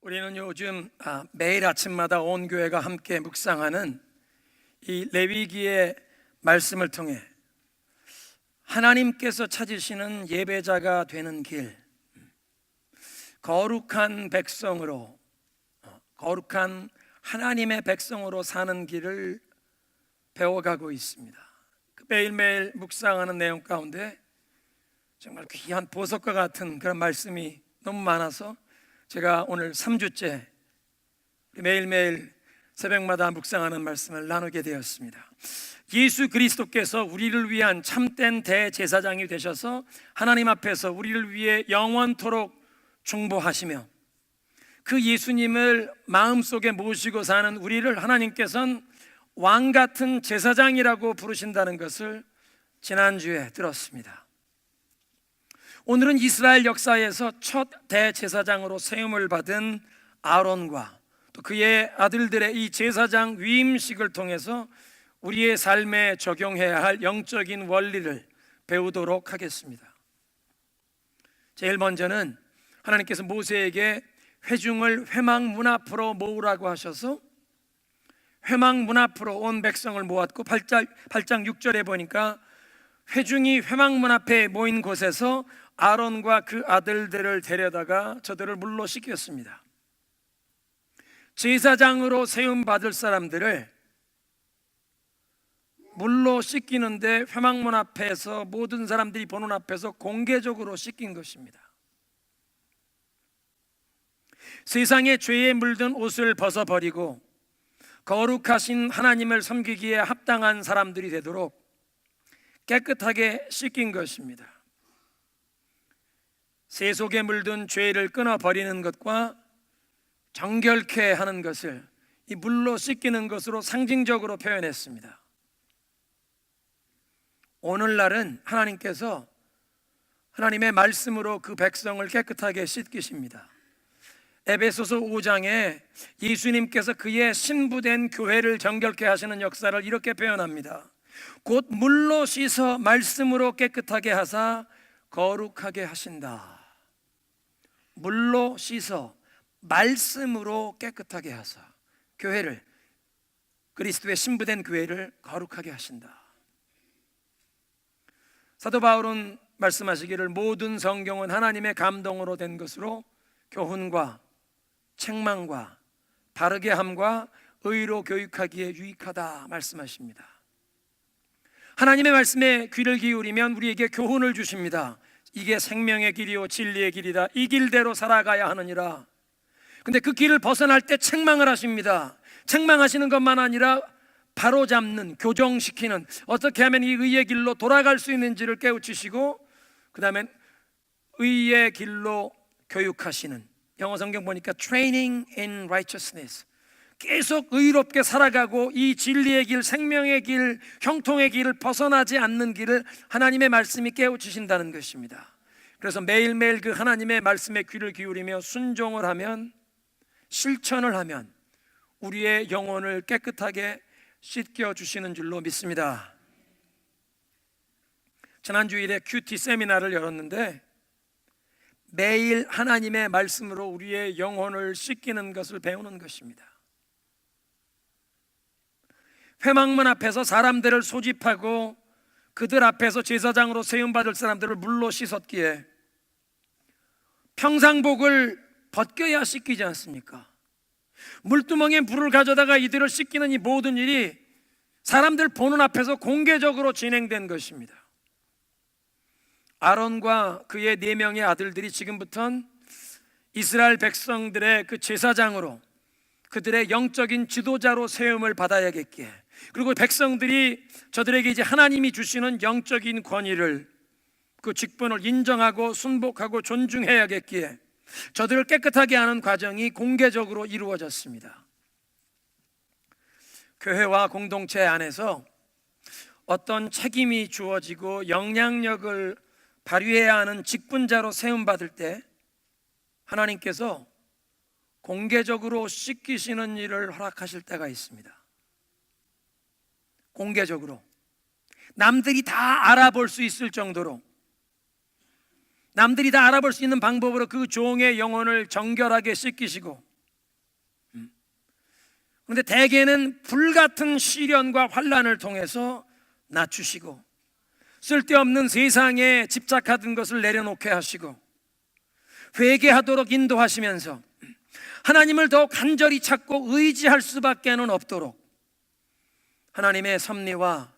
우리는 요즘 매일 아침마다 온 교회가 함께 묵상하는 이 레위기의 말씀을 통해 하나님께서 찾으시는 예배자가 되는 길, 거룩한 백성으로, 거룩한 하나님의 백성으로 사는 길을 배워가고 있습니다. 매일매일 묵상하는 내용 가운데 정말 귀한 보석과 같은 그런 말씀이 너무 많아서 제가 오늘 3주째 매일매일 새벽마다 묵상하는 말씀을 나누게 되었습니다. 예수 그리스도께서 우리를 위한 참된 대제사장이 되셔서 하나님 앞에서 우리를 위해 영원토록 중보하시며 그 예수님을 마음속에 모시고 사는 우리를 하나님께서는 왕같은 제사장이라고 부르신다는 것을 지난주에 들었습니다. 오늘은 이스라엘 역사에서 첫 대제사장으로 세움을 받은 아론과 또 그의 아들들의 이 제사장 위임식을 통해서 우리의 삶에 적용해야 할 영적인 원리를 배우도록 하겠습니다. 제일 먼저는 하나님께서 모세에게 회중을 회막 문 앞으로 모으라고 하셔서 회막 문 앞으로 온 백성을 모았고 8장 6절에 보니까 회중이 회막 문 앞에 모인 곳에서 아론과 그 아들들을 데려다가 저들을 물로 씻겼습니다. 제사장으로 세움 받을 사람들을 물로 씻기는데 회막문 앞에서 모든 사람들이 보는 앞에서 공개적으로 씻긴 것입니다. 세상의 죄에 물든 옷을 벗어버리고 거룩하신 하나님을 섬기기에 합당한 사람들이 되도록 깨끗하게 씻긴 것입니다. 세속에 물든 죄를 끊어버리는 것과 정결케 하는 것을 이 물로 씻기는 것으로 상징적으로 표현했습니다. 오늘날은 하나님께서 하나님의 말씀으로 그 백성을 깨끗하게 씻기십니다. 에베소서 5장에 예수님께서 그의 신부된 교회를 정결케 하시는 역사를 이렇게 표현합니다. 곧 물로 씻어 말씀으로 깨끗하게 하사 거룩하게 하신다. 물로 씻어 말씀으로 깨끗하게 하사 교회를, 그리스도의 신부된 교회를 거룩하게 하신다. 사도 바울은 말씀하시기를 모든 성경은 하나님의 감동으로 된 것으로 교훈과 책망과 바르게 함과 의로 교육하기에 유익하다 말씀하십니다. 하나님의 말씀에 귀를 기울이면 우리에게 교훈을 주십니다. 이게 생명의 길이요 진리의 길이다. 이 길대로 살아가야 하느니라. 근데 그 길을 벗어날 때 책망을 하십니다. 책망하시는 것만 아니라 바로잡는, 교정시키는, 어떻게 하면 이 의의 길로 돌아갈 수 있는지를 깨우치시고 그 다음에 의의 길로 교육하시는, 영어 성경 보니까 training in righteousness, 계속 의롭게 살아가고 이 진리의 길, 생명의 길, 형통의 길을 벗어나지 않는 길을 하나님의 말씀이 깨우치신다는 것입니다. 그래서 매일매일 그 하나님의 말씀에 귀를 기울이며 순종을 하면, 실천을 하면 우리의 영혼을 깨끗하게 씻겨주시는 줄로 믿습니다. 지난 주일에 큐티 세미나를 열었는데 매일 하나님의 말씀으로 우리의 영혼을 씻기는 것을 배우는 것입니다. 회막문 앞에서 사람들을 소집하고 그들 앞에서 제사장으로 세움받을 사람들을 물로 씻었기에 평상복을 벗겨야 씻기지 않습니까? 물두멍에 물을 가져다가 이들을 씻기는 이 모든 일이 사람들 보는 앞에서 공개적으로 진행된 것입니다. 아론과 그의 4명의 아들들이 지금부터는 이스라엘 백성들의 그 제사장으로, 그들의 영적인 지도자로 세움을 받아야겠기에, 그리고 백성들이 저들에게 이제 하나님이 주시는 영적인 권위를, 그 직분을 인정하고 순복하고 존중해야겠기에 저들을 깨끗하게 하는 과정이 공개적으로 이루어졌습니다. 교회와 공동체 안에서 어떤 책임이 주어지고 영향력을 발휘해야 하는 직분자로 세움받을 때 하나님께서 공개적으로 씻기시는 일을 허락하실 때가 있습니다. 공개적으로 남들이 다 알아볼 수 있을 정도로, 남들이 다 알아볼 수 있는 방법으로 그 종의 영혼을 정결하게 씻기시고 그런데 대개는 불같은 시련과 환난을 통해서 낮추시고 쓸데없는 세상에 집착하던 것을 내려놓게 하시고 회개하도록 인도하시면서 하나님을 더 간절히 찾고 의지할 수밖에는 없도록 하나님의 섭리와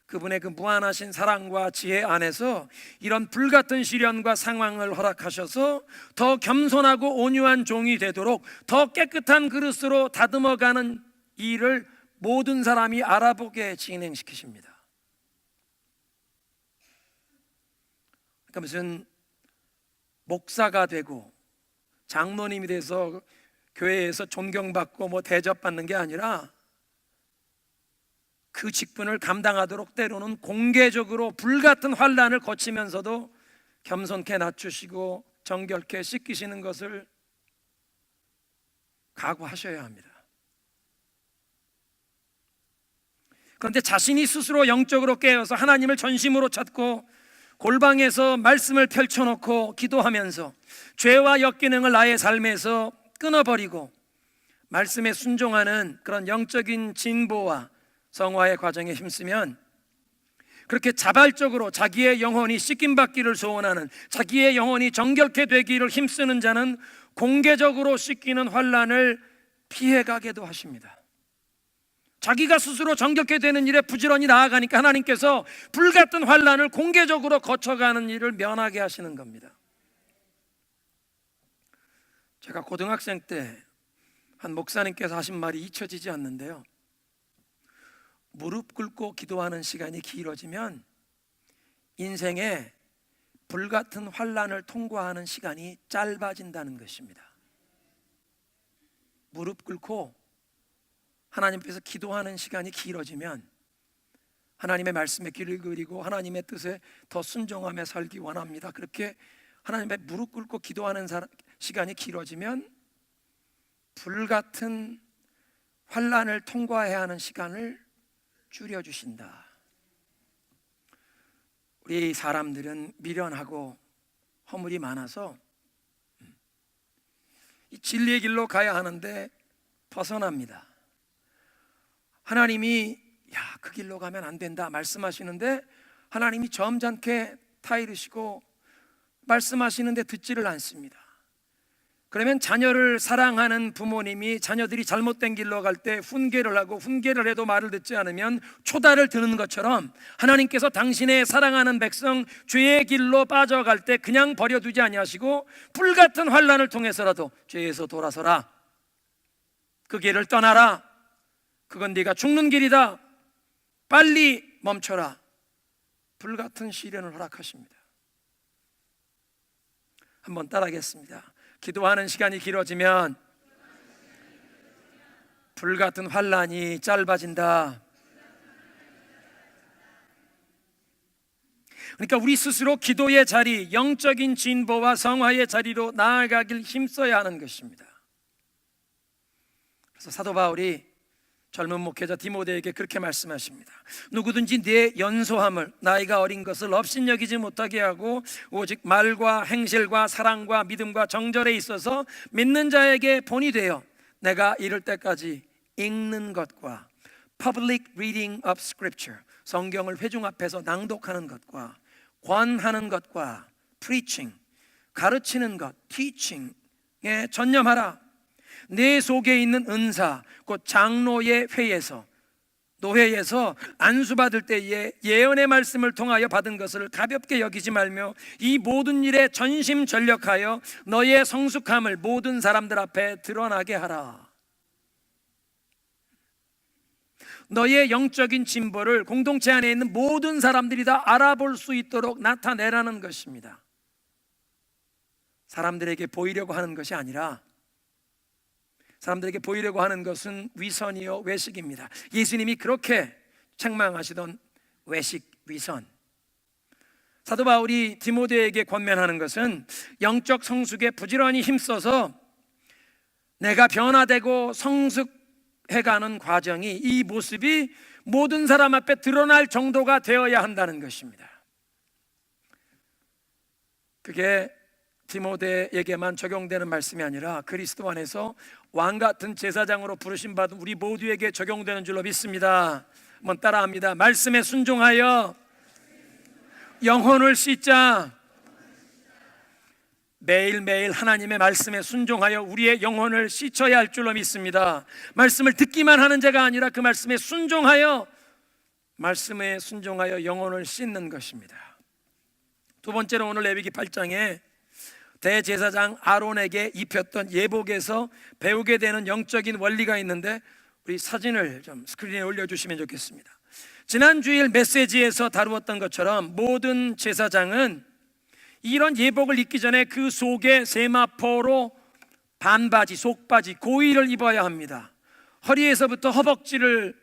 그분의 그 무한하신 사랑과 지혜 안에서 이런 불같은 시련과 상황을 허락하셔서 더 겸손하고 온유한 종이 되도록 더 깨끗한 그릇으로 다듬어가는 일을 모든 사람이 알아보게 진행시키십니다. 그러니까 무슨 목사가 되고 장로님이 돼서 교회에서 존경받고 뭐 대접받는 게 아니라 그 직분을 감당하도록 때로는 공개적으로 불같은 환난을 거치면서도 겸손케 낮추시고 정결케 씻기시는 것을 각오하셔야 합니다. 그런데 자신이 스스로 영적으로 깨어서 하나님을 전심으로 찾고 골방에서 말씀을 펼쳐놓고 기도하면서 죄와 역기능을 나의 삶에서 끊어버리고 말씀에 순종하는 그런 영적인 진보와 성화의 과정에 힘쓰면 그렇게 자발적으로 자기의 영혼이 씻김받기를 소원하는, 자기의 영혼이 정결케 되기를 힘쓰는 자는 공개적으로 씻기는 환난을 피해가게도 하십니다. 자기가 스스로 정결케 되는 일에 부지런히 나아가니까 하나님께서 불같은 환난을 공개적으로 거쳐가는 일을 면하게 하시는 겁니다. 제가 고등학생 때 한 목사님께서 하신 말이 잊혀지지 않는데요, 무릎 꿇고 기도하는 시간이 길어지면 인생에 불같은 환난을 통과하는 시간이 짧아진다는 것입니다. 무릎 꿇고 하나님 앞에서 기도하는 시간이 길어지면 하나님의 말씀에 귀를 기울이고 하나님의 뜻에 더 순종하며 살기 원합니다. 그렇게 하나님의 무릎 꿇고 기도하는 시간이 길어지면 불같은 환난을 통과해야 하는 시간을 줄여주신다. 우리 사람들은 미련하고 허물이 많아서 이 진리의 길로 가야 하는데 벗어납니다. 하나님이 그 길로 가면 안 된다 말씀하시는데 하나님이 점잖게 타이르시고 말씀하시는데 듣지를 않습니다. 그러면 자녀를 사랑하는 부모님이 자녀들이 잘못된 길로 갈 때 훈계를 하고 훈계를 해도 말을 듣지 않으면 초다를 드는 것처럼 하나님께서 당신의 사랑하는 백성 죄의 길로 빠져갈 때 그냥 버려두지 아니하시고 불같은 환난을 통해서라도 죄에서 돌아서라, 그 길을 떠나라, 그건 네가 죽는 길이다, 빨리 멈춰라, 불같은 시련을 허락하십니다. 한번 따라하겠습니다. 기도하는 시간이 길어지면 불같은 환난이 짧아진다. 그러니까 우리 스스로 기도의 자리, 영적인 진보와 성화의 자리로 나아가길 힘써야 하는 것입니다. 그래서 사도 바울이 젊은 목회자 디모데에게 그렇게 말씀하십니다. 누구든지 내 연소함을, 나이가 어린 것을 업신여기지 못하게 하고 오직 말과 행실과 사랑과 믿음과 정절에 있어서 믿는 자에게 본이 되어 내가 이를 때까지 읽는 것과 public reading of scripture, 성경을 회중 앞에서 낭독하는 것과 권하는 것과 preaching, 가르치는 것, teaching에 전념하라. 내 속에 있는 은사, 곧 장로의 회에서, 노회에서 안수받을 때에 예언의 말씀을 통하여 받은 것을 가볍게 여기지 말며 이 모든 일에 전심전력하여 너의 성숙함을 모든 사람들 앞에 드러나게 하라. 너의 영적인 진보를 공동체 안에 있는 모든 사람들이 다 알아볼 수 있도록 나타내라는 것입니다. 사람들에게 보이려고 하는 것이 아니라 사람들에게 보이려고 하는 것은 위선이요 외식입니다. 예수님이 그렇게 책망하시던 외식, 위선. 사도 바울이 디모데에게 권면하는 것은 영적 성숙에 부지런히 힘써서 내가 변화되고 성숙해가는 과정이, 이 모습이 모든 사람 앞에 드러날 정도가 되어야 한다는 것입니다. 그게 디모데에게만 적용되는 말씀이 아니라 그리스도 안에서 왕 같은 제사장으로 부르심 받은 우리 모두에게 적용되는 줄로 믿습니다. 한번 따라합니다. 말씀에 순종하여 영혼을 씻자. 매일매일 하나님의 말씀에 순종하여 우리의 영혼을 씻어야 할 줄로 믿습니다. 말씀을 듣기만 하는 자가 아니라 그 말씀에 순종하여 영혼을 씻는 것입니다. 두 번째로 오늘 레위기 8장에 대제사장 아론에게 입혔던 예복에서 배우게 되는 영적인 원리가 있는데, 우리 사진을 좀 스크린에 올려주시면 좋겠습니다. 지난 주일 메시지에서 다루었던 것처럼 모든 제사장은 이런 예복을 입기 전에 그 속에 세마포로 반바지, 속바지, 고의를 입어야 합니다. 허리에서부터 허벅지를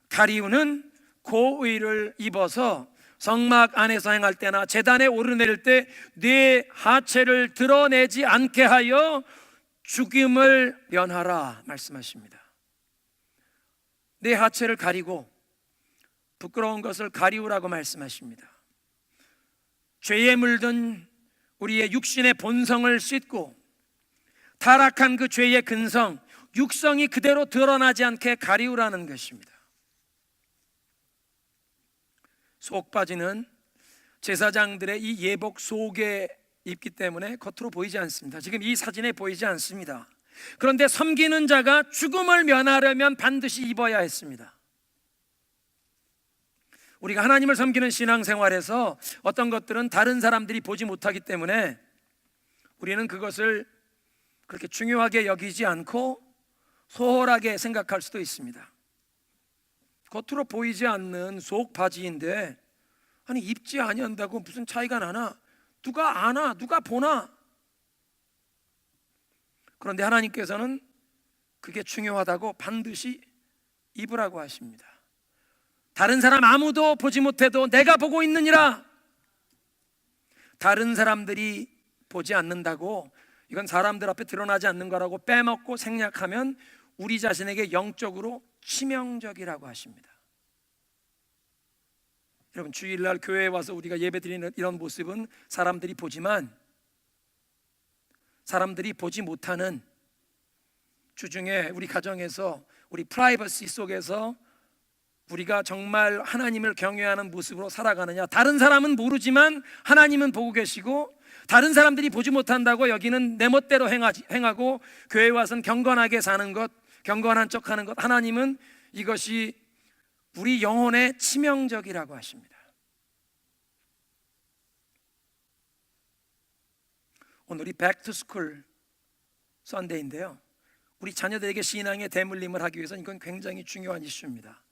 가리우는 고의를 입어서 성막 안에서 행할 때나 제단에 오르내릴 때 네 하체를 드러내지 않게 하여 죽임을 면하라 말씀하십니다. 네 하체를 가리고 부끄러운 것을 가리우라고 말씀하십니다. 죄에 물든 우리의 육신의 본성을 씻고 타락한 그 죄의 근성, 육성이 그대로 드러나지 않게 가리우라는 것입니다. 속바지는 제사장들의 이 예복 속에 입기 때문에 겉으로 보이지 않습니다. 지금 이 사진에 보이지 않습니다. 그런데 섬기는 자가 죽음을 면하려면 반드시 입어야 했습니다. 우리가 하나님을 섬기는 신앙생활에서 어떤 것들은 다른 사람들이 보지 못하기 때문에 우리는 그것을 그렇게 중요하게 여기지 않고 소홀하게 생각할 수도 있습니다. 겉으로 보이지 않는 속 바지인데, 아니 입지 아니한다고 무슨 차이가 나나? 누가 아나? 누가 보나? 그런데 하나님께서는 그게 중요하다고 반드시 입으라고 하십니다. 다른 사람 아무도 보지 못해도 내가 보고 있느니라. 다른 사람들이 보지 않는다고, 이건 사람들 앞에 드러나지 않는 거라고 빼먹고 생략하면 우리 자신에게 영적으로 치명적이라고 하십니다. 여러분, 주일날 교회에 와서 우리가 예배드리는 이런 모습은 사람들이 보지만, 사람들이 보지 못하는 주중에 우리 가정에서, 우리 프라이버시 속에서 우리가 정말 하나님을 경외하는 모습으로 살아가느냐. 다른 사람은 모르지만 하나님은 보고 계시고, 다른 사람들이 보지 못한다고 여기는 내 멋대로 행하고 교회에 와서는 경건하게 사는 것, 경건한 척하는 것, 하나님은 이것이 우리 영혼에 치명적이라고 하십니다. 오늘이 Back to School Sunday인데요, 우리 자녀들에게 신앙의 대물림을 하기 위해서는 이건 굉장히 중요한 이슈입니다.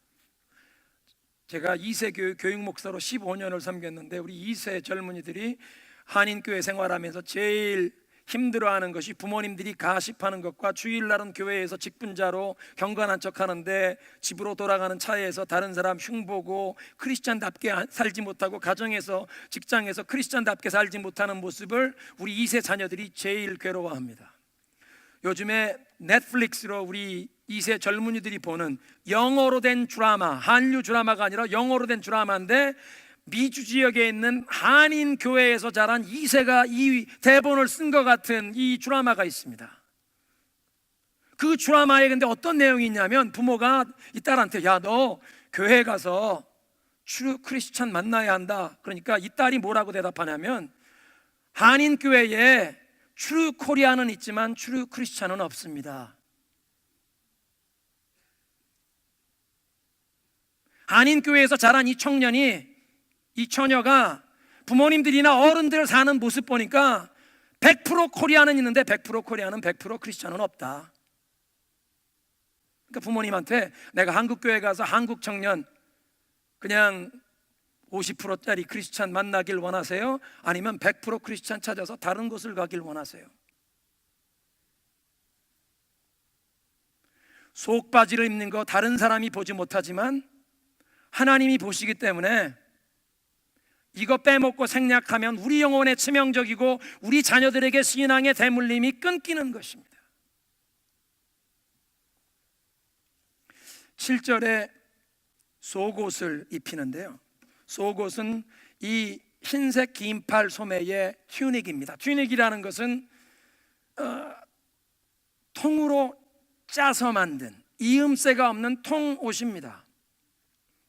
제가 2세 교육 목사로 15년을 섬겼는데, 우리 2세 젊은이들이 한인교회 생활하면서 제일 힘들어하는 것이 부모님들이 가십하는 것과 주일날은 교회에서 직분자로 경건한 척하는데 집으로 돌아가는 차에서 다른 사람 흉보고 크리스찬답게 살지 못하고, 가정에서 직장에서 크리스찬답게 살지 못하는 모습을 우리 2세 자녀들이 제일 괴로워합니다. 요즘에 넷플릭스로 우리 2세 젊은이들이 보는 영어로 된 드라마, 한류 드라마가 아니라 영어로 된 드라마인데, 미주 지역에 있는 한인 교회에서 자란 2세가 이 대본을 쓴 것 같은 이 드라마가 있습니다. 그 드라마에 근데 어떤 내용이 있냐면, 부모가 이 딸한테 야, 너 교회 가서 트루 크리스찬 만나야 한다. 그러니까 이 딸이 뭐라고 대답하냐면, 한인 교회에 트루 코리아는 있지만 트루 크리스찬은 없습니다. 한인 교회에서 자란 이 청년이, 이 처녀가 부모님들이나 어른들 사는 모습 보니까 100% 코리아는 있는데 100% 코리아는 100% 크리스찬은 없다. 그러니까 부모님한테 내가 한국 교회 가서 한국 청년 그냥 50%짜리 크리스찬 만나길 원하세요? 아니면 100% 크리스찬 찾아서 다른 곳을 가길 원하세요? 속바지를 입는 거 다른 사람이 보지 못하지만 하나님이 보시기 때문에 이거 빼먹고 생략하면 우리 영혼에 치명적이고 우리 자녀들에게 신앙의 대물림이 끊기는 것입니다. 7절에 속옷을 입히는데요, 속옷은 이 흰색 긴팔 소매의 튜닉입니다. 튜닉이라는 것은 통으로 짜서 만든 이음새가 없는 통옷입니다.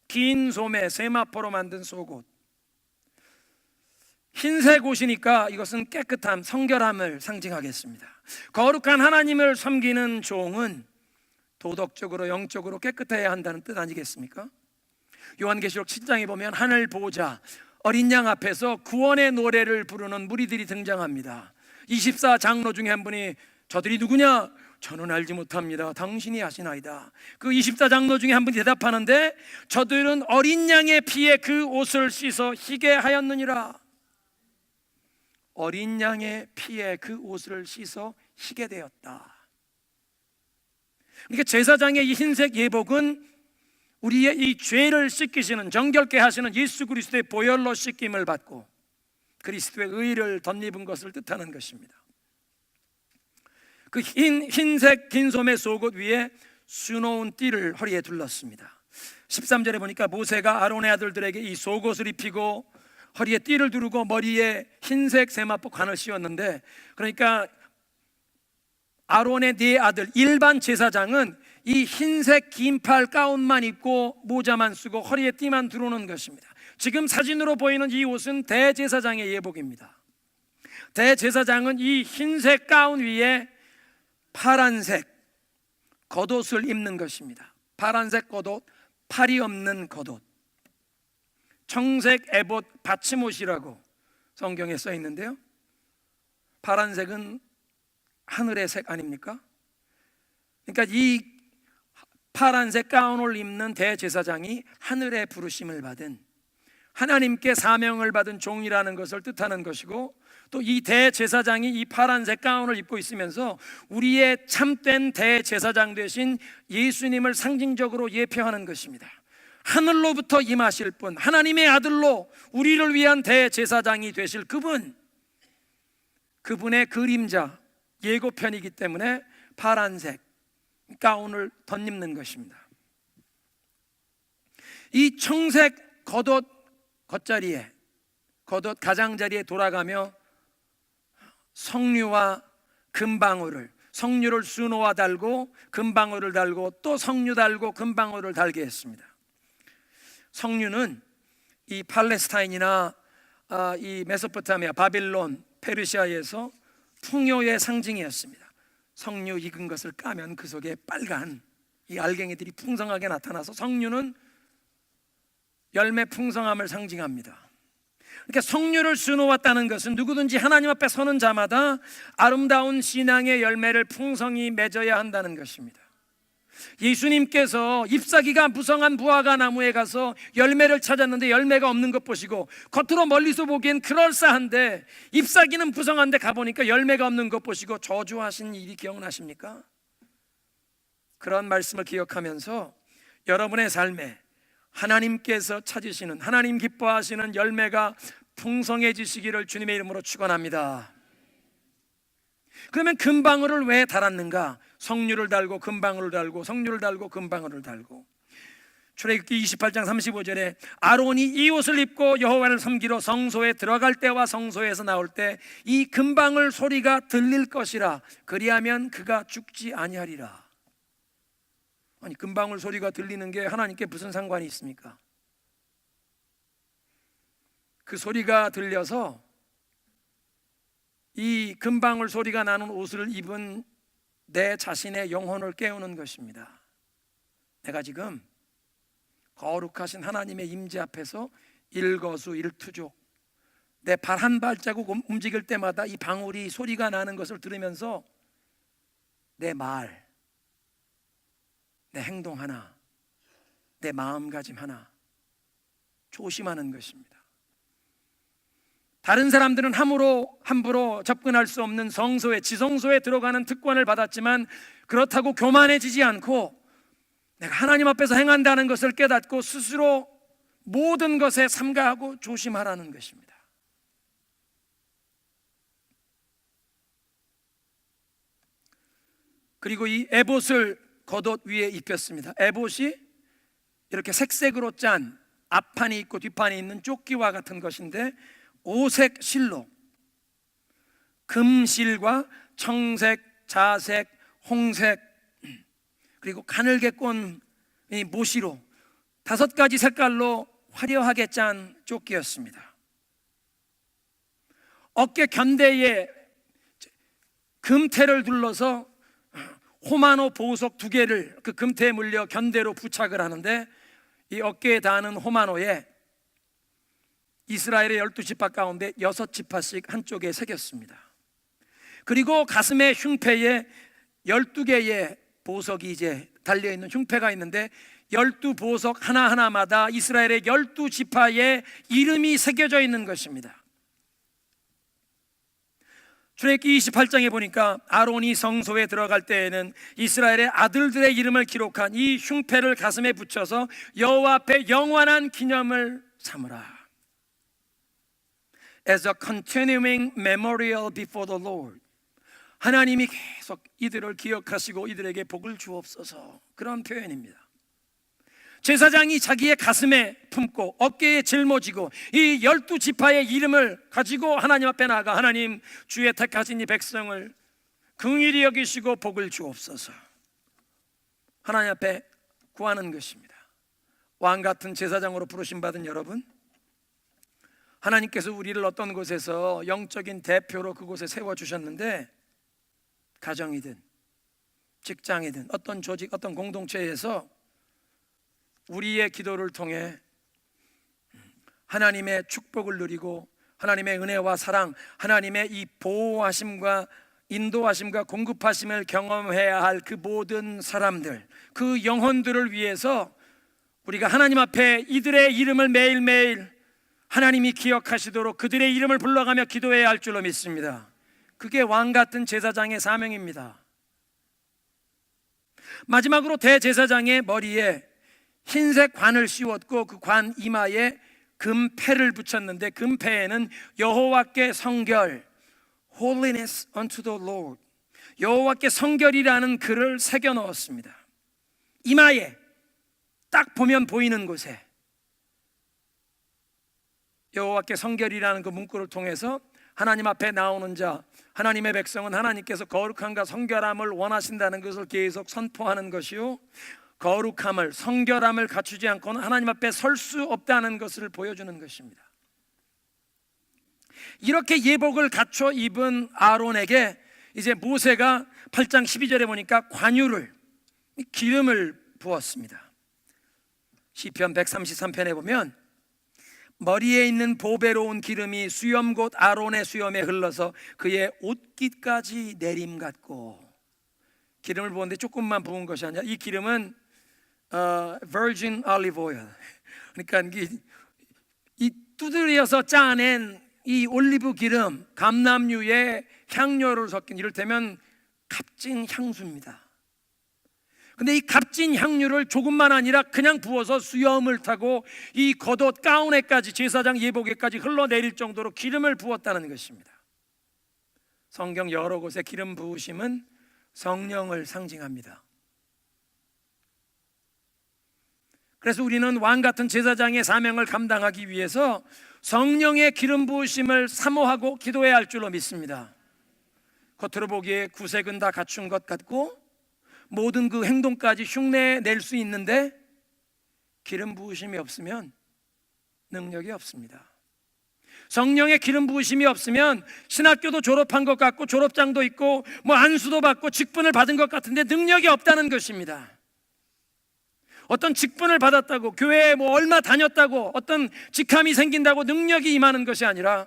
긴 소매 세마포로 만든 속옷. 흰색 옷이니까 이것은 깨끗함, 성결함을 상징하겠습니다. 거룩한 하나님을 섬기는 종은 도덕적으로 영적으로 깨끗해야 한다는 뜻 아니겠습니까? 요한계시록 7장에 보면 하늘 보좌 어린 양 앞에서 구원의 노래를 부르는 무리들이 등장합니다. 24장로 중에 한 분이 저들이 누구냐? 저는 알지 못합니다. 당신이 아시나이다. 그 24장로 중에 한 분이 대답하는데 저들은 어린 양의 피에 그 옷을 씻어 희게 하였느니라. 어린 양의 피에 그 옷을 씻어 희게 되었다. 그러니까 제사장의 이 흰색 예복은 우리의 이 죄를 씻기시는, 정결케 하시는 예수 그리스도의 보혈로 씻김을 받고 그리스도의 의를 덧입은 것을 뜻하는 것입니다. 그 흰색 긴 소매 속옷 위에 수놓은 띠를 허리에 둘렀습니다. 13절에 보니까 모세가 아론의 아들들에게 이 속옷을 입히고 허리에 띠를 두르고 머리에 흰색 세마포 관을 씌웠는데, 그러니까 아론의 네 아들 일반 제사장은 이 흰색 긴팔 가운만 입고 모자만 쓰고 허리에 띠만 두르는 것입니다. 지금 사진으로 보이는 이 옷은 대제사장의 예복입니다. 대제사장은 이 흰색 가운 위에 파란색 겉옷을 입는 것입니다. 파란색 겉옷, 팔이 없는 겉옷, 청색 에봇 받침옷이라고 성경에 써 있는데요, 파란색은 하늘의 색 아닙니까? 그러니까 이 파란색 가운을 입는 대제사장이 하늘의 부르심을 받은, 하나님께 사명을 받은 종이라는 것을 뜻하는 것이고, 또 이 대제사장이 이 파란색 가운을 입고 있으면서 우리의 참된 대제사장 되신 예수님을 상징적으로 예표하는 것입니다. 하늘로부터 임하실 분, 하나님의 아들로 우리를 위한 대제사장이 되실 그분, 그분의 그림자 예고편이기 때문에 파란색 가운을 덧입는 것입니다. 이 청색 겉옷 겉자리에, 겉옷 가장자리에 돌아가며 성류와 금방울을, 성류를 수놓아 달고 금방울을 달고 또 성류 달고 금방울을 달게 했습니다. 성류는 이 팔레스타인이나 이 메소포타미아, 바빌론, 페르시아에서 풍요의 상징이었습니다. 성류 익은 것을 까면 그 속에 빨간 이 알갱이들이 풍성하게 나타나서 성류는 열매 풍성함을 상징합니다. 그러니까 성류를 수놓았다는 것은 누구든지 하나님 앞에 서는 자마다 아름다운 신앙의 열매를 풍성히 맺어야 한다는 것입니다. 예수님께서 잎사귀가 무성한 무화과 나무에 가서 열매를 찾았는데 열매가 없는 것 보시고, 겉으로 멀리서 보기엔 그럴싸한데 잎사귀는 무성한데 가보니까 열매가 없는 것 보시고 저주하신 일이 기억나십니까? 그런 말씀을 기억하면서 여러분의 삶에 하나님께서 찾으시는, 하나님 기뻐하시는 열매가 풍성해지시기를 주님의 이름으로 축원합니다. 그러면 금방울을 왜 달았는가? 성류를 달고 금방울을 달고 성류를 달고 금방울을 달고. 출애굽기 28장 35절에 아론이 이 옷을 입고 여호와를 섬기러 성소에 들어갈 때와 성소에서 나올 때 이 금방울 소리가 들릴 것이라, 그리하면 그가 죽지 아니하리라. 아니, 금방울 소리가 들리는 게 하나님께 무슨 상관이 있습니까? 그 소리가 들려서 이 금방울 소리가 나는 옷을 입은 내 자신의 영혼을 깨우는 것입니다. 내가 지금 거룩하신 하나님의 임재 앞에서 일거수일투족, 내 발 한 발자국 움직일 때마다 이 방울이 소리가 나는 것을 들으면서 내 말, 내 행동 하나, 내 마음가짐 하나 조심하는 것입니다. 다른 사람들은 함부로 접근할 수 없는 성소에, 지성소에 들어가는 특권을 받았지만 그렇다고 교만해지지 않고 내가 하나님 앞에서 행한다는 것을 깨닫고 스스로 모든 것에 삼가하고 조심하라는 것입니다. 그리고 이 에봇을 겉옷 위에 입혔습니다. 에봇이 이렇게 색색으로 짠 앞판이 있고 뒷판이 있는 조끼와 같은 것인데 5색 실로 금실과 청색, 자색, 홍색, 그리고 가늘게 꼰 이 모시로 5가지 색깔로 화려하게 짠 조끼였습니다. 어깨 견대에 금태를 둘러서 호마노 보석 2개를 그 금태에 물려 견대로 부착을 하는데, 이 어깨에 닿는 호마노에 이스라엘의 12지파 가운데 6지파씩 한쪽에 새겼습니다. 그리고 가슴에 흉패에 12개의 보석이 이제 달려있는 흉패가 있는데, 12보석 하나하나마다 이스라엘의 12지파의 이름이 새겨져 있는 것입니다. 출애굽기 28장에 보니까 아론이 성소에 들어갈 때에는 이스라엘의 아들들의 이름을 기록한 이 흉패를 가슴에 붙여서 여호와 앞에 영원한 기념을 삼으라. As a continuing memorial before the Lord. 하나님이 계속 이들을 기억하시고 이들에게 복을 주옵소서, 그런 표현입니다. 제사장이 자기의 가슴에 품고 어깨에 짊어지고 이 12지파의 이름을 가지고 하나님 앞에 나아가, 하나님, 주의 택하신 이 백성을 긍휼히 여기시고 복을 주옵소서, 하나님 앞에 구하는 것입니다. 왕같은 제사장으로 부르심 받은 여러분, 하나님께서 우리를 어떤 곳에서 영적인 대표로 그곳에 세워주셨는데, 가정이든 직장이든 어떤 조직, 어떤 공동체에서 우리의 기도를 통해 하나님의 축복을 누리고 하나님의 은혜와 사랑, 하나님의 이 보호하심과 인도하심과 공급하심을 경험해야 할 그 모든 사람들, 그 영혼들을 위해서 우리가 하나님 앞에 이들의 이름을 매일매일 하나님이 기억하시도록 그들의 이름을 불러가며 기도해야 할 줄로 믿습니다. 그게 왕같은 제사장의 사명입니다. 마지막으로 대제사장의 머리에 흰색 관을 씌웠고 그 관 이마에 금패를 붙였는데, 금패에는 여호와께 성결, Holiness unto the Lord, 여호와께 성결이라는 글을 새겨 넣었습니다. 이마에 딱 보면 보이는 곳에 여호와께 성결이라는 그 문구를 통해서 하나님 앞에 나오는 자, 하나님의 백성은 하나님께서 거룩함과 성결함을 원하신다는 것을 계속 선포하는 것이요, 거룩함을, 성결함을 갖추지 않고는 하나님 앞에 설 수 없다는 것을 보여주는 것입니다. 이렇게 예복을 갖춰 입은 아론에게 이제 모세가 8장 12절에 보니까 관유를, 기름을 부었습니다. 시편 133편에 보면 머리에 있는 보배로운 기름이 수염 곧 아론의 수염에 흘러서 그의 옷깃까지 내림 같고, 기름을 부었는데 조금만 부은 것이 아니라 이 기름은 virgin olive oil, 그러니까 이 두드려서 짜낸 이 올리브 기름, 감람류의 향료를 섞인 이를테면 값진 향수입니다. 근데 이 값진 향유를 조금만 아니라 그냥 부어서 수염을 타고 이 겉옷 가운에까지, 제사장 예복에까지 흘러내릴 정도로 기름을 부었다는 것입니다. 성경 여러 곳에 기름 부으심은 성령을 상징합니다. 그래서 우리는 왕같은 제사장의 사명을 감당하기 위해서 성령의 기름 부으심을 사모하고 기도해야 할 줄로 믿습니다. 겉으로 보기에 구색은 다 갖춘 것 같고 모든 그 행동까지 흉내 낼 수 있는데 기름 부으심이 없으면 능력이 없습니다. 성령의 기름 부으심이 없으면 신학교도 졸업한 것 같고 졸업장도 있고 뭐 안수도 받고 직분을 받은 것 같은데 능력이 없다는 것입니다. 어떤 직분을 받았다고, 교회에 뭐 얼마 다녔다고, 어떤 직함이 생긴다고 능력이 임하는 것이 아니라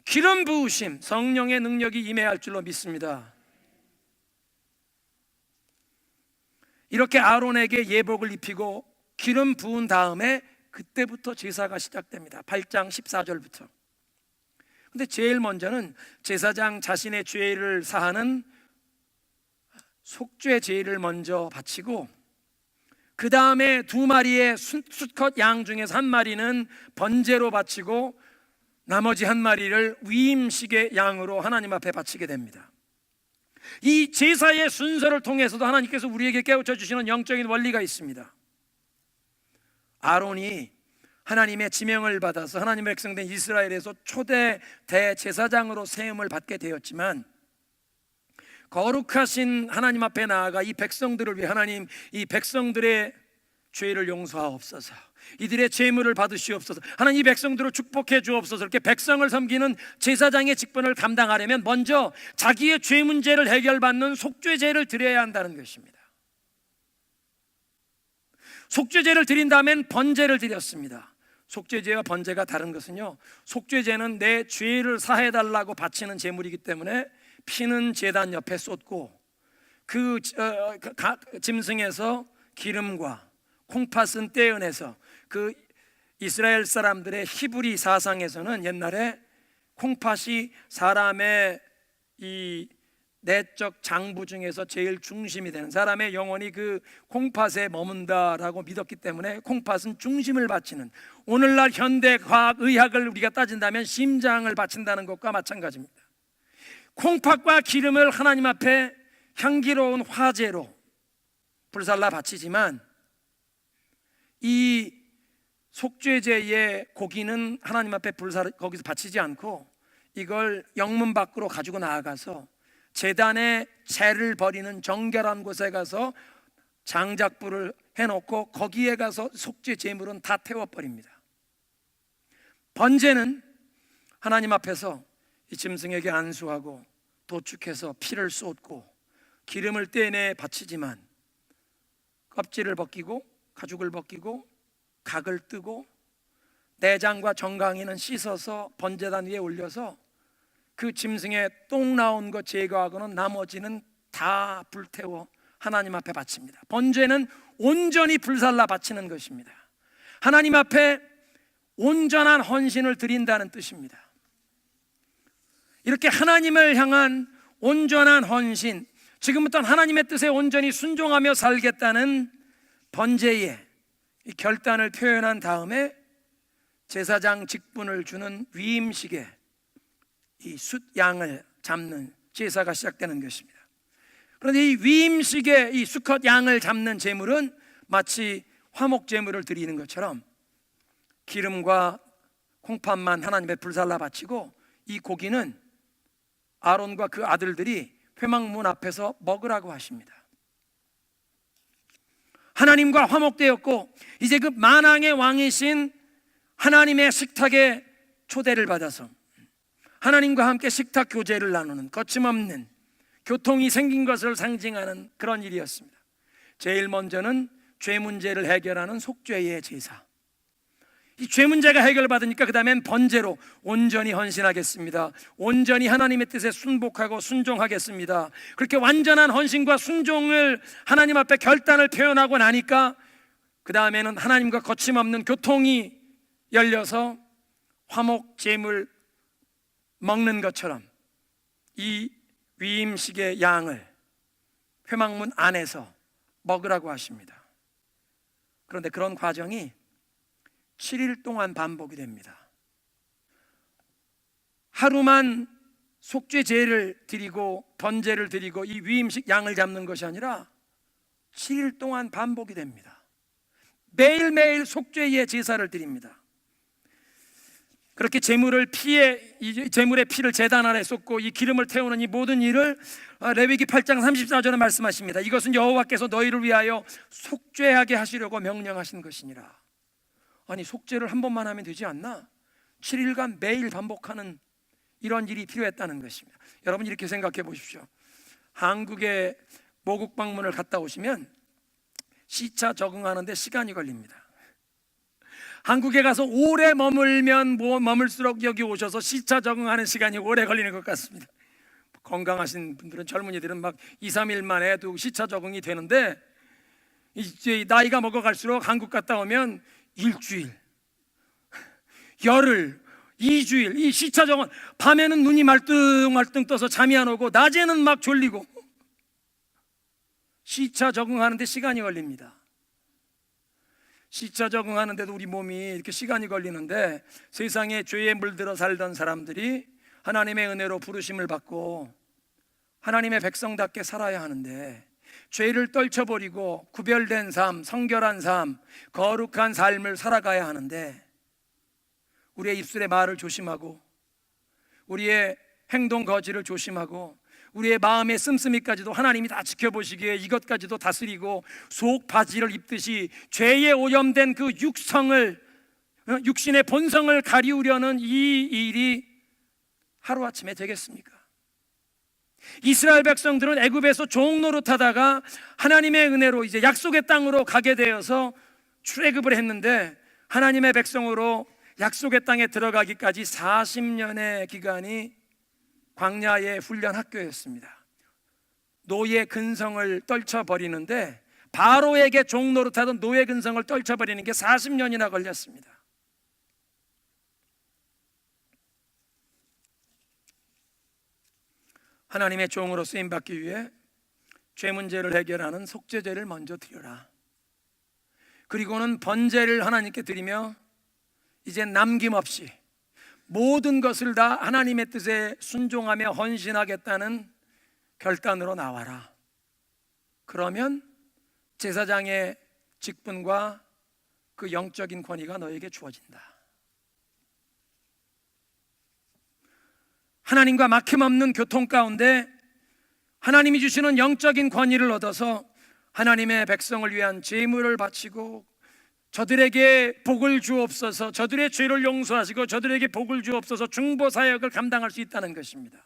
기름 부으심, 성령의 능력이 임해야 할 줄로 믿습니다. 이렇게 아론에게 예복을 입히고 기름 부은 다음에 그때부터 제사가 시작됩니다. 8장 14절부터. 근데 제일 먼저는 제사장 자신의 죄를 사하는 속죄 제의를 먼저 바치고, 그 다음에 2마리의 수컷 양 중에서 1마리는 번제로 바치고 나머지 1마리를 위임식의 양으로 하나님 앞에 바치게 됩니다. 이 제사의 순서를 통해서도 하나님께서 우리에게 깨우쳐 주시는 영적인 원리가 있습니다. 아론이 하나님의 지명을 받아서 하나님의 백성된 이스라엘에서 초대 대제사장으로 세움을 받게 되었지만, 거룩하신 하나님 앞에 나아가 이 백성들을 위해 하나님, 이 백성들의 죄를 용서하옵소서, 이들의 죄물을 받으시옵소서, 하나님 이 백성들을 축복해 주옵소서, 이렇게 백성을 섬기는 제사장의 직분을 감당하려면 먼저 자기의 죄 문제를 해결받는 속죄제를 드려야 한다는 것입니다. 속죄제를 드린 다음엔 번제를 드렸습니다. 속죄제와 번제가 다른 것은요, 속죄제는 내 죄를 사해달라고 바치는 제물이기 때문에 피는 제단 옆에 쏟고 그 짐승에서 기름과 콩팥은 떼어내서, 그 이스라엘 사람들의 히브리 사상에서는 옛날에 콩팥이 사람의 이 내적 장부 중에서 제일 중심이 되는, 사람의 영혼이 그 콩팥에 머문다라고 믿었기 때문에 콩팥은 중심을 바치는, 오늘날 현대 과학 의학을 우리가 따진다면 심장을 바친다는 것과 마찬가지입니다. 콩팥과 기름을 하나님 앞에 향기로운 화제로 불살라 바치지만, 이 속죄제의 고기는 하나님 앞에 거기서 바치지 않고 이걸 영문 밖으로 가지고 나아가서 제단에 재를 버리는 정결한 곳에 가서 장작불을 해놓고 거기에 가서 속죄 제물은 다 태워버립니다. 번제는 하나님 앞에서 이 짐승에게 안수하고 도축해서 피를 쏟고 기름을 떼내 바치지만, 껍질을 벗기고 가죽을 벗기고 각을 뜨고 내장과 정강이는 씻어서 번제단 위에 올려서 그 짐승의 똥 나온 것 제거하고는 나머지는 다 불태워 하나님 앞에 바칩니다. 번제는 온전히 불살라 바치는 것입니다. 하나님 앞에 온전한 헌신을 드린다는 뜻입니다. 이렇게 하나님을 향한 온전한 헌신, 지금부터는 하나님의 뜻에 온전히 순종하며 살겠다는 번제의 결단을 표현한 다음에 제사장 직분을 주는 위임식에 이 숫양을 잡는 제사가 시작되는 것입니다. 그런데 이 위임식에 이 수컷 양을 잡는 제물은 마치 화목 제물을 드리는 것처럼 기름과 콩팥만 하나님의 불살라 바치고, 이 고기는 아론과 그 아들들이 회막문 앞에서 먹으라고 하십니다. 하나님과 화목되었고 이제 그 만왕의 왕이신 하나님의 식탁에 초대를 받아서 하나님과 함께 식탁 교제를 나누는, 거침없는 교통이 생긴 것을 상징하는 그런 일이었습니다. 제일 먼저는 죄 문제를 해결하는 속죄의 제사, 이 죄 문제가 해결받으니까 그 다음엔 번제로 온전히 헌신하겠습니다, 온전히 하나님의 뜻에 순복하고 순종하겠습니다. 그렇게 완전한 헌신과 순종을 하나님 앞에 결단을 표현하고 나니까 그 다음에는 하나님과 거침없는 교통이 열려서 화목 제물 먹는 것처럼 이 위임식의 양을 회막문 안에서 먹으라고 하십니다. 그런데 그런 과정이 7일 동안 반복이 됩니다. 하루만 속죄제를 드리고 번제를 드리고 이 위임식 양을 잡는 것이 아니라 7일 동안 반복이 됩니다. 매일매일 속죄의 제사를 드립니다. 그렇게 제물의 피를 제단 아래 쏟고 이 기름을 태우는 이 모든 일을 레위기 8장 34절에 말씀하십니다. 이것은 여호와께서 너희를 위하여 속죄하게 하시려고 명령하신 것이니라. 아니, 속죄를 한 번만 하면 되지 않나? 7일간 매일 반복하는 이런 일이 필요했다는 것입니다. 여러분, 이렇게 생각해 보십시오. 한국에 모국 방문을 갔다 오시면 시차 적응하는데 시간이 걸립니다. 한국에 가서 오래 머물면 머물수록 여기 오셔서 시차 적응하는 시간이 오래 걸리는 것 같습니다. 건강하신 분들은, 젊은이들은 막 2, 3일 만에 도 시차 적응이 되는데, 이제 나이가 먹어갈수록 한국 갔다 오면 일주일, 열흘, 2주일, 이 시차 적응, 밤에는 눈이 말뚱말뚱 떠서 잠이 안 오고 낮에는 막 졸리고 시차 적응하는데 시간이 걸립니다. 시차 적응하는데도 우리 몸이 이렇게 시간이 걸리는데, 세상에 죄에 물들어 살던 사람들이 하나님의 은혜로 부르심을 받고 하나님의 백성답게 살아야 하는데, 죄를 떨쳐버리고 구별된 삶, 성결한 삶, 거룩한 삶을 살아가야 하는데, 우리의 입술의 말을 조심하고 우리의 행동 거지를 조심하고 우리의 마음의 씀씀이까지도 하나님이 다 지켜보시기에 이것까지도 다스리고 속 바지를 입듯이 죄에 오염된 그 육신의 본성을 가리우려는 이 일이 하루아침에 되겠습니까? 이스라엘 백성들은 애굽에서 종 노릇하다가 하나님의 은혜로 이제 약속의 땅으로 가게 되어서 출애굽을 했는데 하나님의 백성으로 약속의 땅에 들어가기까지 40년의 기간이 광야의 훈련 학교였습니다. 노예 근성을 떨쳐버리는데 바로에게 종 노릇하던 노예 근성을 떨쳐버리는 게 40년이나 걸렸습니다. 하나님의 종으로 쓰임받기 위해 죄 문제를 해결하는 속죄제를 먼저 드려라. 그리고는 번제를 하나님께 드리며 이제 남김없이 모든 것을 다 하나님의 뜻에 순종하며 헌신하겠다는 결단으로 나와라. 그러면 제사장의 직분과 그 영적인 권위가 너에게 주어진다. 하나님과 막힘없는 교통 가운데 하나님이 주시는 영적인 권위를 얻어서 하나님의 백성을 위한 제물을 바치고 저들에게 복을 주옵소서, 저들의 죄를 용서하시고 저들에게 복을 주옵소서 중보 사역을 감당할 수 있다는 것입니다.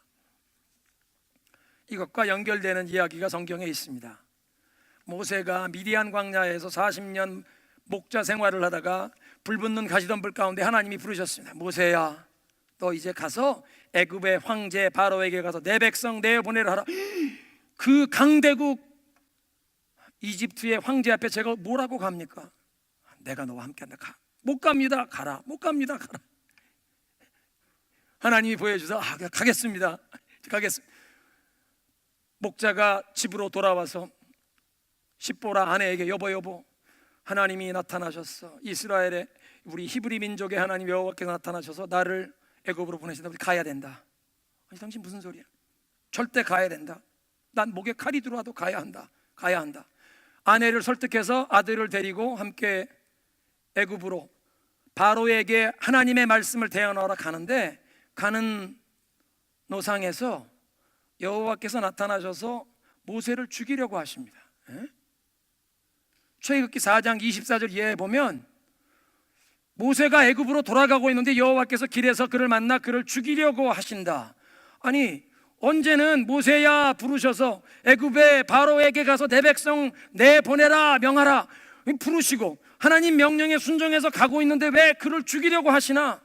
이것과 연결되는 이야기가 성경에 있습니다. 모세가 미디안 광야에서 40년 목자 생활을 하다가 불붙는 가시덤불 가운데 하나님이 부르셨습니다. 모세야, 너 이제 가서 애굽의 황제 바로에게 가서 내 백성 내보내라 하라. 그 강대국 이집트의 황제 앞에 제가 뭐라고 갑니까? 내가 너와 함께한다. 못 갑니다. 가라. 못 갑니다. 가라. 하나님이 보여주셔서 가겠습니다. 가겠습니다. 목자가 집으로 돌아와서 십보라 아내에게 여보 하나님이 나타나셨어. 이스라엘의 우리 히브리 민족의 하나님 여호와께서 나타나셔서 나를 애굽으로 보내신다. 우리 가야 된다. 아니 당신 무슨 소리야? 절대 가야 된다. 난 목에 칼이 들어와도 가야 한다. 아내를 설득해서 아들을 데리고 함께 애굽으로 바로에게 하나님의 말씀을 대언하러 가는데 가는 노상에서 여호와께서 나타나셔서 모세를 죽이려고 하십니다. 출애굽기 4장 24절 이하에 보면 모세가 애굽으로 돌아가고 있는데 여호와께서 길에서 그를 만나 그를 죽이려고 하신다. 아니 언제는 모세야 부르셔서 애굽의 바로에게 가서 내 백성 내보내라 명하라 부르시고 하나님 명령에 순종해서 가고 있는데 왜 그를 죽이려고 하시나?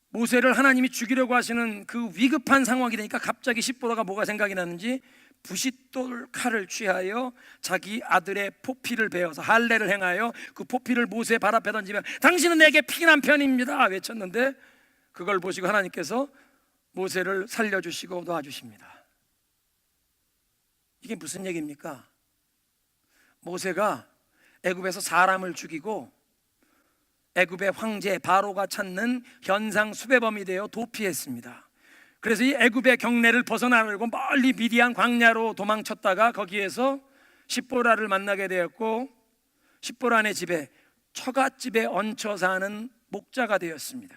모세를 하나님이 죽이려고 하시는 그 위급한 상황이 되니까 갑자기 십보라가 뭐가 생각이 나는지 부싯돌 칼을 취하여 자기 아들의 포피를 베어서 할례를 행하여 그 포피를 모세 발 앞에 던지며 당신은 내게 피난 편입니다 외쳤는데 그걸 보시고 하나님께서 모세를 살려주시고 도와주십니다. 이게 무슨 얘기입니까? 모세가 애굽에서 사람을 죽이고 애굽의 황제 바로가 찾는 현상 수배범이 되어 도피했습니다. 그래서 이 애굽의 경내를 벗어나려고 멀리 미디안 광야로 도망쳤다가 거기에서 십보라를 만나게 되었고 십보라네 집에 처갓집에 얹혀 사는 목자가 되었습니다.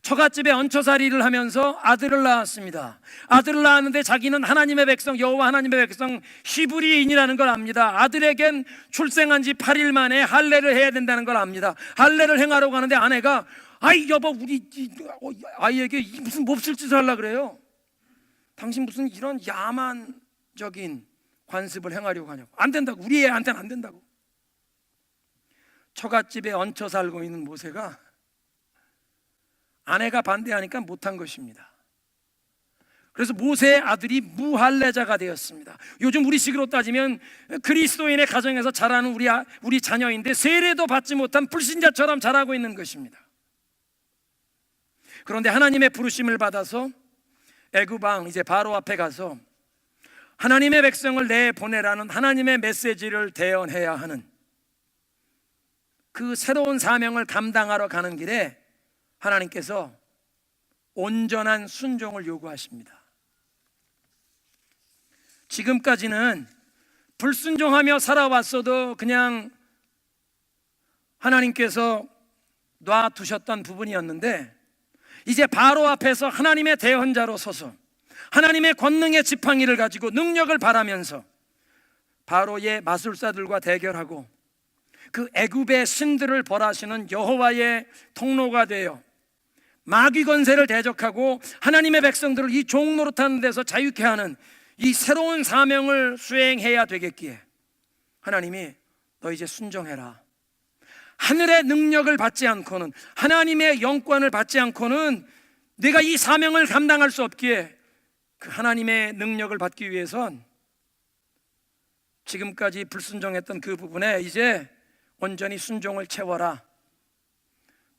처갓집에 얹혀살이를 하면서 아들을 낳았습니다. 아들을 낳았는데 자기는 하나님의 백성 여호와 하나님의 백성 히브리인이라는 걸 압니다. 아들에겐 출생한 지 8일 만에 할례를 해야 된다는 걸 압니다. 할례를 행하려고 하는데 아내가 아이 여보 우리 아이에게 무슨 몹쓸 짓을 하려고 그래요. 당신 무슨 이런 야만적인 관습을 행하려고 하냐고. 안 된다고. 우리 애한테는 안 된다고. 처갓집에 얹혀 살고 있는 모세가 아내가 반대하니까 못한 것입니다. 그래서 모세의 아들이 무할례자가 되었습니다. 요즘 우리식으로 따지면 그리스도인의 가정에서 자라는 우리 자녀인데 세례도 받지 못한 불신자처럼 자라고 있는 것입니다. 그런데 하나님의 부르심을 받아서 애굽 왕 이제 바로 앞에 가서 하나님의 백성을 내보내라는 하나님의 메시지를 대언해야 하는 그 새로운 사명을 감당하러 가는 길에 하나님께서 온전한 순종을 요구하십니다. 지금까지는 불순종하며 살아왔어도 그냥 하나님께서 놔두셨던 부분이었는데, 이제 바로 앞에서 하나님의 대언자로 서서 하나님의 권능의 지팡이를 가지고 능력을 발하면서 바로의 마술사들과 대결하고 그 애굽의 신들을 벌하시는 여호와의 통로가 되어 마귀 권세를 대적하고 하나님의 백성들을 이 종노릇하는 데서 자유케 하는 이 새로운 사명을 수행해야 되겠기에 하나님이 너 이제 순종해라. 하늘의 능력을 받지 않고는, 하나님의 영권을 받지 않고는 네가 이 사명을 감당할 수 없기에 그 하나님의 능력을 받기 위해선 지금까지 불순종했던 그 부분에 이제 온전히 순종을 채워라.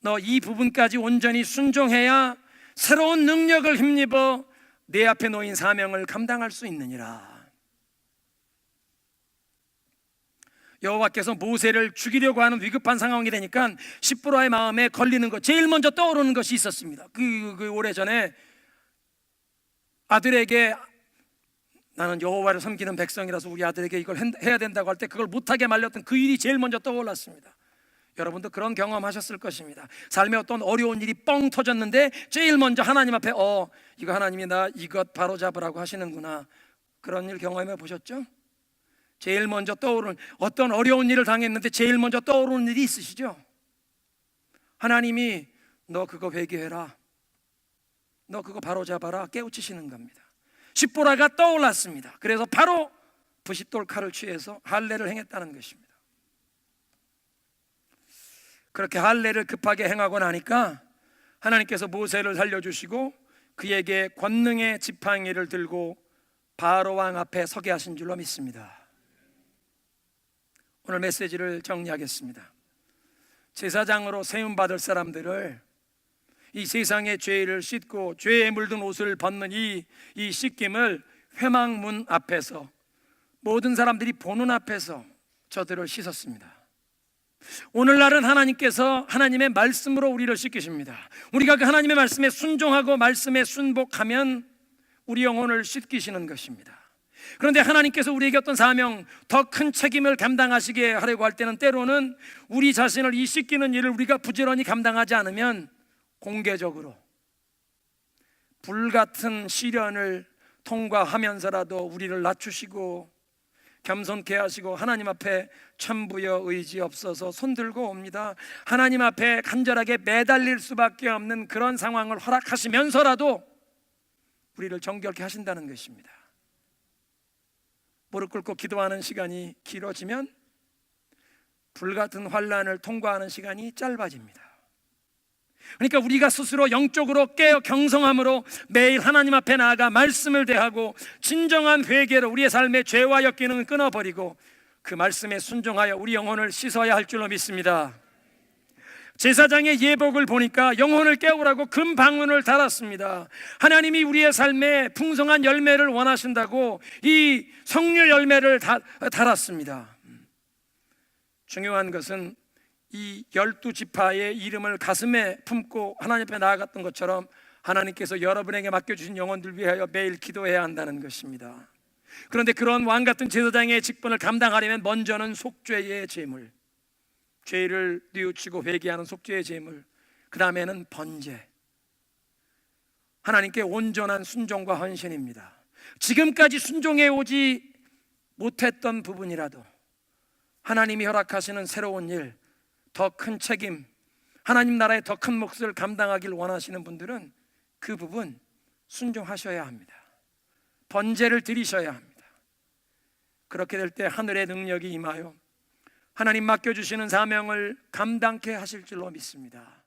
너 이 부분까지 온전히 순종해야 새로운 능력을 힘입어 내 앞에 놓인 사명을 감당할 수 있느니라. 여호와께서 모세를 죽이려고 하는 위급한 상황이 되니까 십보라의 마음에 걸리는 것, 제일 먼저 떠오르는 것이 있었습니다. 그 오래전에 아들에게 나는 여호와를 섬기는 백성이라서 우리 아들에게 이걸 해야 된다고 할 때 그걸 못하게 말렸던 그 일이 제일 먼저 떠올랐습니다. 여러분도 그런 경험하셨을 것입니다. 삶에 어떤 어려운 일이 뻥 터졌는데 제일 먼저 하나님 앞에 이거 하나님이 나 이것 바로 잡으라고 하시는구나, 그런 일 경험해 보셨죠? 제일 먼저 떠오르는, 어떤 어려운 일을 당했는데 제일 먼저 떠오르는 일이 있으시죠? 하나님이 너 그거 회개해라, 너 그거 바로 잡아라 깨우치시는 겁니다. 십보라가 떠올랐습니다. 그래서 바로 부싯돌 칼을 취해서 할례를 행했다는 것입니다. 그렇게 할례를 급하게 행하고 나니까 하나님께서 모세를 살려주시고 그에게 권능의 지팡이를 들고 바로 왕 앞에 서게 하신 줄로 믿습니다. 오늘 메시지를 정리하겠습니다. 제사장으로 세움받을 사람들을 이 세상의 죄를 씻고 죄에 물든 옷을 벗는 이 씻김을 회막문 앞에서 모든 사람들이 보는 앞에서 저들을 씻었습니다. 오늘날은 하나님께서 하나님의 말씀으로 우리를 씻기십니다. 우리가 그 하나님의 말씀에 순종하고 말씀에 순복하면 우리 영혼을 씻기시는 것입니다. 그런데 하나님께서 우리에게 어떤 사명, 더 큰 책임을 감당하시게 하려고 할 때는 때로는 우리 자신을 이 씻기는 일을 우리가 부지런히 감당하지 않으면 공개적으로 불같은 시련을 통과하면서라도 우리를 낮추시고 겸손케 하시고 하나님 앞에 천부여 의지 없어서 손들고 옵니다. 하나님 앞에 간절하게 매달릴 수밖에 없는 그런 상황을 허락하시면서라도 우리를 정결케 하신다는 것입니다. 무릎 꿇고 기도하는 시간이 길어지면 불같은 환난을 통과하는 시간이 짧아집니다. 그러니까 우리가 스스로 영적으로 깨어 경성함으로 매일 하나님 앞에 나아가 말씀을 대하고 진정한 회개로 우리의 삶의 죄와 엮이는 끊어버리고 그 말씀에 순종하여 우리 영혼을 씻어야 할 줄로 믿습니다. 제사장의 예복을 보니까 영혼을 깨우라고 금 방문을 달았습니다. 하나님이 우리의 삶에 풍성한 열매를 원하신다고 이 성령 열매를 달았습니다. 중요한 것은 이 12지파의 이름을 가슴에 품고 하나님 앞에 나아갔던 것처럼 하나님께서 여러분에게 맡겨주신 영혼들 위하여 매일 기도해야 한다는 것입니다. 그런데 그런 왕같은 제사장의 직분을 감당하려면 먼저는 속죄의 제물, 죄를 뉘우치고 회개하는 속죄의 제물, 그 다음에는 번제, 하나님께 온전한 순종과 헌신입니다. 지금까지 순종해 오지 못했던 부분이라도 하나님이 허락하시는 새로운 일, 더 큰 책임, 하나님 나라의 더 큰 몫을 감당하길 원하시는 분들은 그 부분 순종하셔야 합니다. 번제를 드리셔야 합니다. 그렇게 될 때 하늘의 능력이 임하여 하나님 맡겨주시는 사명을 감당케 하실 줄로 믿습니다.